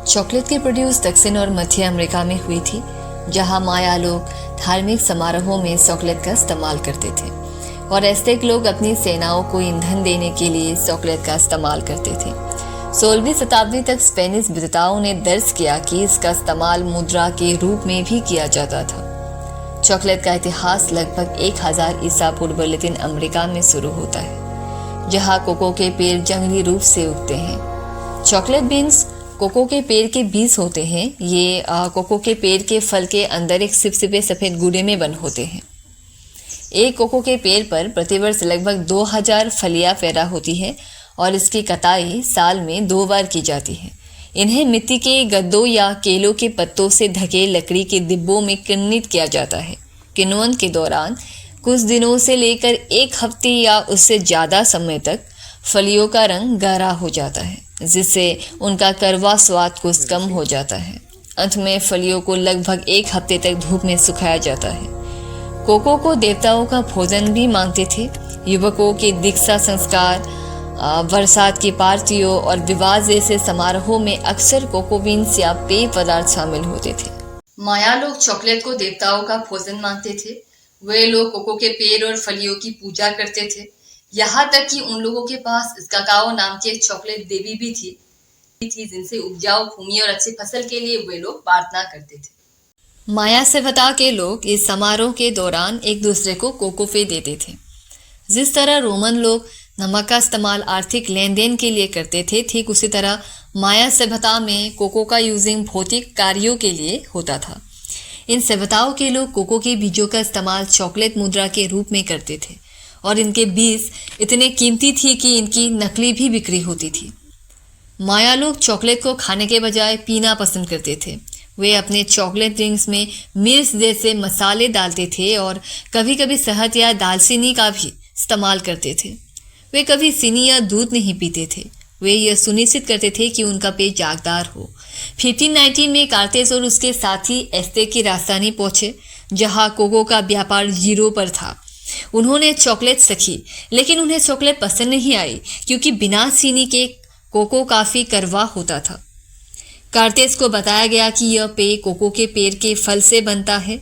Chocolate की produce दक्षिण और मध्य अमेरिका में हुई थी, जहां माया लोग धार्मिक समारोहों में चॉकलेट का इस्तेमाल करते थे और एज़टेक लोग अपनी सेनाओं को ईंधन देने के लिए चॉकलेट का इस्तेमाल करते थे। 16वीं शताब्दी तक स्पेनिश विद्वानों ने दर्ज किया कि इसका इस्तेमाल मुद्रा के रूप में भी किया जाता था। चॉकलेट का इतिहास लगभग 1000 ईसा पूर्व लैटिन अमेरिका में शुरू होता है, जहां कोको के पेड़ जंगली रूप से उगते हैं। चॉकलेट बीन्स कोको के पेड़ के बीज होते हैं। ये कोको के पेड़ के फल के अंदर एक सिपसिपे सफ़ेद गूदे में बंद होते हैं। एक कोको के पेड़ पर प्रतिवर्ष लगभग 2000 फलियां पैदा होती है और इसकी कटाई साल में 2 बार की जाती है। इन्हें मिट्टी के गद्दों या केलों के पत्तों से ढके लकड़ी के डिब्बों में किण्वित किया जाता है। किण्वन के दौरान कुछ दिनों से लेकर 1 हफ्ते या उससे ज़्यादा समय तक फलियों का रंग गाढ़ा हो जाता है, जिससे उनका कड़वा स्वाद कुछ कम हो जाता है। अंत में फलियों को लगभग 1 हफ्ते तक धूप में सुखाया जाता है। कोको को देवताओं का भोजन भी मानते थे। युवकों के दीक्षा संस्कार, बरसात की पार्टियों और विवाह जैसे समारोहों में अक्सर कोको बीन्स या पेय पदार्थ शामिल होते थे। माया लोग चॉकलेट को देवताओं का भोजन मानते थे। वे लोग कोको के पेड़ और फलियों की पूजा करते थे। यहाँ तक कि उन लोगों के पास काकाओ नाम की एक चॉकलेट देवी भी थी जिनसे उपजाऊ भूमि और अच्छी फसल के लिए वे लोग प्रार्थना करते थे। माया सभ्यता के लोग इस समारोह के दौरान एक दूसरे को कोको पे देते थे। जिस तरह रोमन लोग नमक का इस्तेमाल आर्थिक लेन देन के लिए करते थे, ठीक उसी तरह माया सभ्यता में कोको का यूजिंग भौतिक कार्यों के लिए होता था। इन सभ्यताओं के लोग कोको के बीजों का इस्तेमाल चॉकलेट मुद्रा के रूप में करते थे और इनके बीज इतने कीमती थी कि इनकी नकली भी बिक्री होती थी। माया लोग चॉकलेट को खाने के बजाय पीना पसंद करते थे। वे अपने चॉकलेट ड्रिंक्स में मिर्च जैसे मसाले डालते थे और कभी कभी शहद या दालचीनी का भी इस्तेमाल करते थे। वे कभी चीनी या दूध नहीं पीते थे। वे यह सुनिश्चित करते थे कि उनका पेट जागदार हो। 1519 में कार्तेज और उसके साथी एज़टेक की राजधानी पहुंचे, जहां कोको का व्यापार जीरो पर था। उन्होंने चॉकलेट चखी, लेकिन उन्हें चॉकलेट पसंद नहीं आई क्योंकि बिना चीनी के कोको काफ़ी कड़वा होता था। कार्तेज को बताया गया कि यह पेय कोको के पेड़ के फल से बनता है।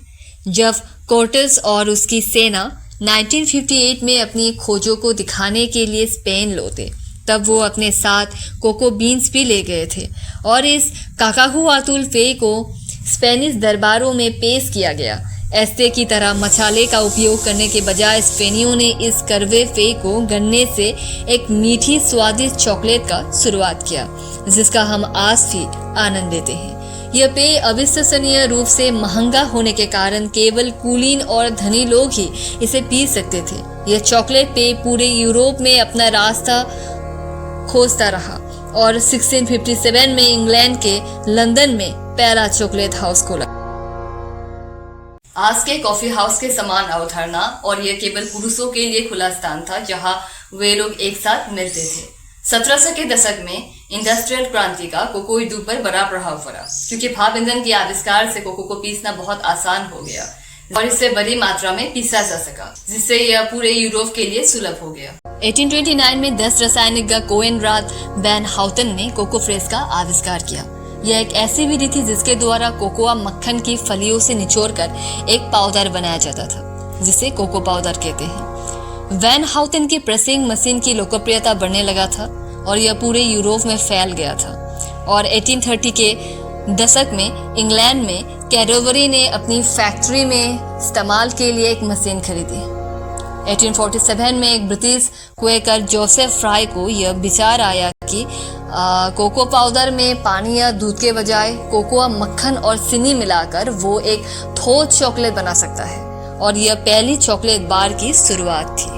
जब कोर्टेस और उसकी सेना 1958 में अपनी खोजों को दिखाने के लिए स्पेन लौटे, तब वो अपने साथ कोको बीन्स भी ले गए थे और इस काकाहुआतुल पेय को स्पेनिश दरबारों में पेश किया गया। एज़टेक की तरह मसाले का उपयोग करने के बजाय स्पेनियों ने इस कड़वे पेय को गन्ने से एक मीठी स्वादिष्ट चॉकलेट का शुरुआत किया, जिसका हम आज भी आनंद लेते हैं। यह पेय अविश्वसनीय रूप से महंगा होने के कारण केवल कुलीन और धनी लोग ही इसे पी सकते थे। यह चॉकलेट पेय पूरे यूरोप में अपना रास्ता खोजता रहा और 1657 में इंग्लैंड के लंदन में पहला चॉकलेट हाउस खोला। आज के कॉफी हाउस के समान अवधारणा, और यह केवल पुरुषों के लिए खुला स्थान था जहां वे लोग एक साथ मिलते थे। 1700 के दशक में इंडस्ट्रियल क्रांति का कोको उद्योग पर बड़ा प्रभाव पड़ा, क्योंकि भाप ईंधन के आविष्कार से कोको को पीसना बहुत आसान हो गया और इससे बड़ी मात्रा में पीसा जा सका, जिससे यह पूरे यूरोप के लिए सुलभ हो गया। 1829 में 10 रसायनिक कोएनराड वैन हाउटन ने कोको फ्रेश का आविष्कार किया। यह एक ऐसी विधि थी जिसके द्वारा कोकोआ मक्खन की फलियों से निचोड़कर एक पाउडर बनाया जाता था, जिसे कोको पाउडर कहते हैं। वैन हाउटन की प्रेसिंग मशीन की लोकप्रियता बढ़ने लगा था और यह पूरे यूरोप में फैल गया था और 1830 के दशक में इंग्लैंड में कैडबरी ने अपनी फैक्ट्री में इस्तेमाल के लिए एक मशीन खरीदी। 1847 में एक ब्रिटिश क्वेकर जोसेफ फ्राई को यह विचार आया कि कोको पाउडर में पानी या दूध के बजाय कोकोआ मक्खन और चीनी मिलाकर वो एक ठोस चॉकलेट बना सकता है, और यह पहली चॉकलेट बार की शुरुआत थी।